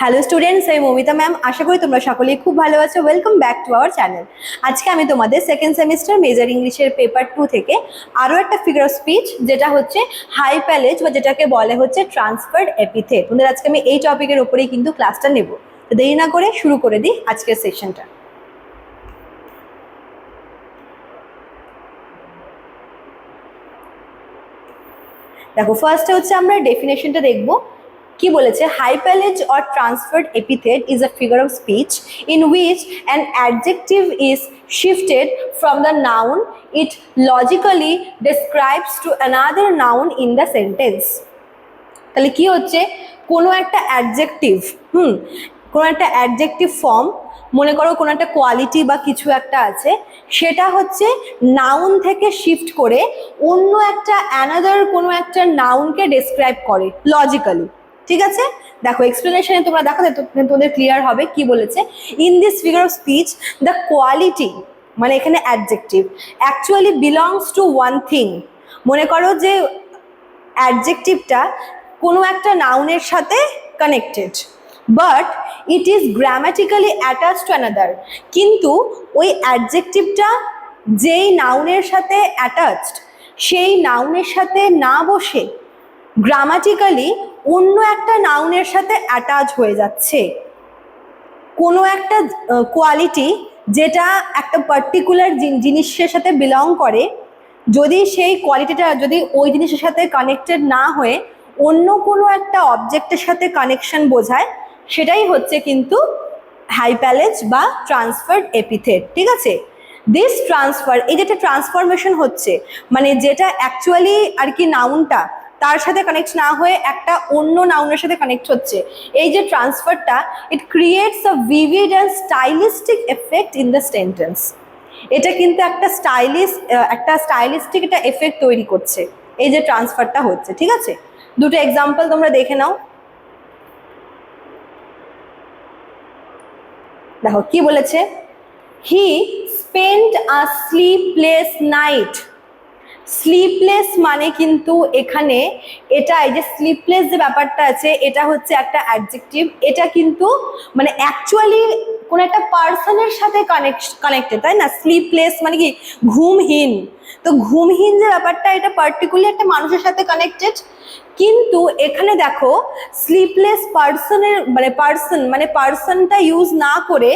Hello students, আমি Momita ma'am. আশা করি তোমরা সকলেই খুব ভালো আছো। Welcome back to our channel. আজকে আমি তোমাদের সেকেন্ড সেমিস্টার মেজর ইংলিশের পেপার 2 থেকে আরও একটা ফিগার অফ স্পিচ, যেটা হচ্ছে হাইপ্যালেজ বা যেটাকে বলে হচ্ছে ট্রান্সফার্ড এপিথেট। তোমাদের আজকে আমি এই টপিকের উপরেই কিন্তু ক্লাসটা নেব। তো দেরি না করে শুরু করে দিই আজকের সেশনটা। দেখো, ফার্স্টে হচ্ছে আমরা ডেফিনেশনটা দেখবো। কি বলেছে? হাইপ্যালেজ or transferred epithet is a figure of speech in which an adjective is shifted from the noun it logically describes to another noun in the sentence. তাহলে কি হচ্ছে? কোনো একটা অ্যাডজেক্টিভ, কোনো একটা অ্যাডজেক্টিভ ফর্ম, মনে করো কোনো একটা কোয়ালিটি বা কিছু একটা আছে, সেটা হচ্ছে নাউন থেকে শিফট করে অন্য একটা অ্যানাদার কোনো একটা নাউনকে ডেসক্রাইব করে লজিক্যালি। ঠিক আছে, দেখো এক্সপ্লেনেশনে তোমরা দেখো, তোমাদের ক্লিয়ার হবে কি বলেছে। In this figure of speech the quality, মানে এখানে adjective, actually belongs to one thing. মনে করো যে অ্যাডজেক্টিভটা কোনো একটা নাউনের সাথে connected, but it is grammatically attach to another. কিন্তু ওই অ্যাডজেক্টিভটা যেই নাউনের সাথে অ্যাটাচড, সেই নাউনের সাথে না বসে গ্রামাটিক্যালি অন্য একটা নাউনের সাথে অ্যাটাচ হয়ে যাচ্ছে। কোনো একটা কোয়ালিটি যেটা একটা পার্টিকুলার জিনিসের সাথে বিলং করে, যদি সেই কোয়ালিটিটা যদি ওই জিনিসের সাথে কানেক্টেড না হয়ে অন্য কোনো একটা অবজেক্টের সাথে কানেকশন বোঝায়, সেটাই হচ্ছে কিন্তু হাইপ্যালেজ বা ট্রান্সফার্ড এপিথেট। ঠিক আছে, দিস ট্রান্সফার, এই যেটা ট্রান্সফরমেশন হচ্ছে, মানে যেটা অ্যাকচুয়ালি আর কি নাউনটা তার সাথে কানেক্ট না হয়ে একটা অন্য নাউনের সাথে কানেক্ট হচ্ছে, এই যে ট্রান্সফারটা, it creates a vivid and stylistic effect in the sentence. এটা কিন্তু একটা স্টাইলিস্টিক একটা এফেক্ট তৈরি করছে এই যে ট্রান্সফারটা হচ্ছে। ঠিক আছে, দুটো এক্সাম্পল তোমরা দেখে নাও। দেখো কি বলেছে, he spent a sleepless night. Sleepless মানে কিন্তু এখানে এটা, এই যে স্লিপলেস যে ব্যাপারটা আছে, এটা হচ্ছে একটা অ্যাডজেক্টিভ। এটা কিন্তু মানে অ্যাকচুয়ালি কোনো একটা পার্সনের সাথে কানেক্টেড, তাই না? স্লিপলেস মানে কি? ঘুমহীন। তো ঘুমহীন যে ব্যাপারটা, এটা পার্টিকুলার একটা মানুষের সাথে কানেক্টেড। কিন্তু এখানে দেখো, স্লিপলেস পার্সনের মানে পার্সনটা ইউজ না করে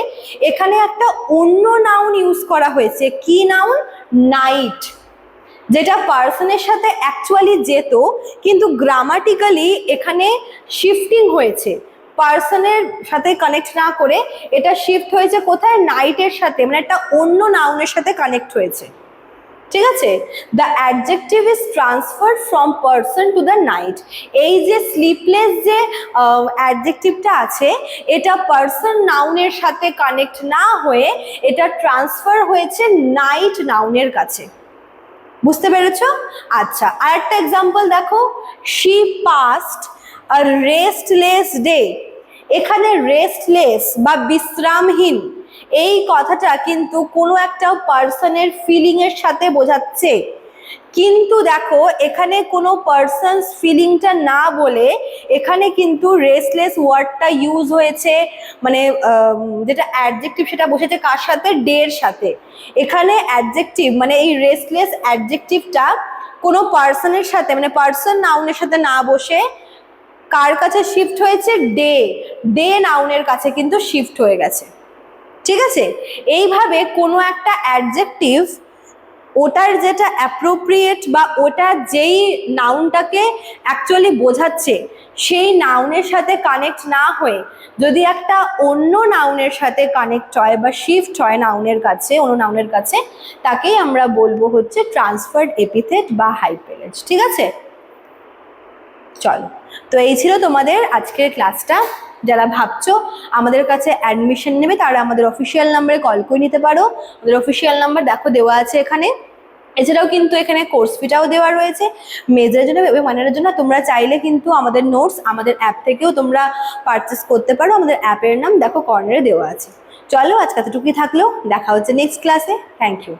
এখানে একটা অন্য নাউন ইউজ করা হয়েছে। কি নাউন? নাইট, যেটা পার্সনের সাথে অ্যাকচুয়ালি যেত, কিন্তু গ্রামাটিক্যালি এখানে শিফটিং হয়েছে। পার্সনের সাথে কানেক্ট না করে এটা শিফট হয়েছে কোথায়? নাইটের সাথে, মানে একটা অন্য নাউনের সাথে কানেক্ট হয়েছে। ঠিক আছে, the adjective is transferred from person to the night. এই যে স্লিপলেস যে অ্যাডজেক্টিভটা আছে, এটা পার্সন নাউনের সাথে কানেক্ট না হয়ে এটা ট্রান্সফার হয়েছে নাইট নাউনের কাছে। বুঝতে পেরেছ? আচ্ছা, আর একটা এক্সাম্পল দেখো, she past a restless day. এখানে রেস্টলেস বা বিশ্রামহীন, এই কথাটা কিন্তু কোনো একটা পার্সনের ফিলিংয়ের সাথে বোঝাচ্ছে। কিন্তু দেখো, এখানে কোনো পার্সনস ফিলিংটা না বলে এখানে কিন্তু রেস্টলেস ওয়ার্ডটা ইউজ হয়েছে, মানে যেটা অ্যাডজেক্টিভ সেটা বসেছে কার সাথে? ডের সাথে। এখানে অ্যাডজেক্টিভ মানে এই রেস্টলেস অ্যাডজেক্টিভটা কোনো পার্সনের সাথে, মানে পার্সন নাউনের সাথে না বসে কার কাছে শিফট হয়েছে? ডে নাউনের কাছে কিন্তু শিফট হয়ে গেছে। ঠিক আছে, এইভাবে কোনো একটা অ্যাডজেক্টিভ ওটার যেটা অ্যাপ্রোপ্রিয়েট বা ওটা যেই নাউনটাকে অ্যাকচুয়ালি বোঝাচ্ছে, সেই নাউনের সাথে কানেক্ট না হয়ে যদি একটা অন্য নাউনের সাথে কানেক্ট হয় বা শিফট হয় নাউনের কাছে, অন্য নাউনের কাছে, তাকেই আমরা বলবো হচ্ছে ট্রান্সফার্ড এপিথেট বা হাইপ্যালেজ। ঠিক আছে, চলো, তো এই ছিল তোমাদের আজকের ক্লাসটা। যারা ভাবছো আমাদের কাছে অ্যাডমিশন নেবে, তারা আমাদের অফিসিয়াল নাম্বারে কল করে নিতে পারো। আমাদের অফিসিয়াল নাম্বার দেখো দেওয়া আছে এখানে। এছাড়াও কিন্তু এখানে কোর্স ফিটাও দেওয়া রয়েছে মেজরের জন্য এবং মাইনরের জন্য। তোমরা চাইলে কিন্তু আমাদের নোটস আমাদের অ্যাপ থেকেও তোমরা পারচেস করতে পারো। আমাদের অ্যাপের নাম দেখো কর্নারে দেওয়া আছে। চলো, আজকে এতটুকুই থাকলো, দেখা হচ্ছে নেক্সট ক্লাসে। Thank you.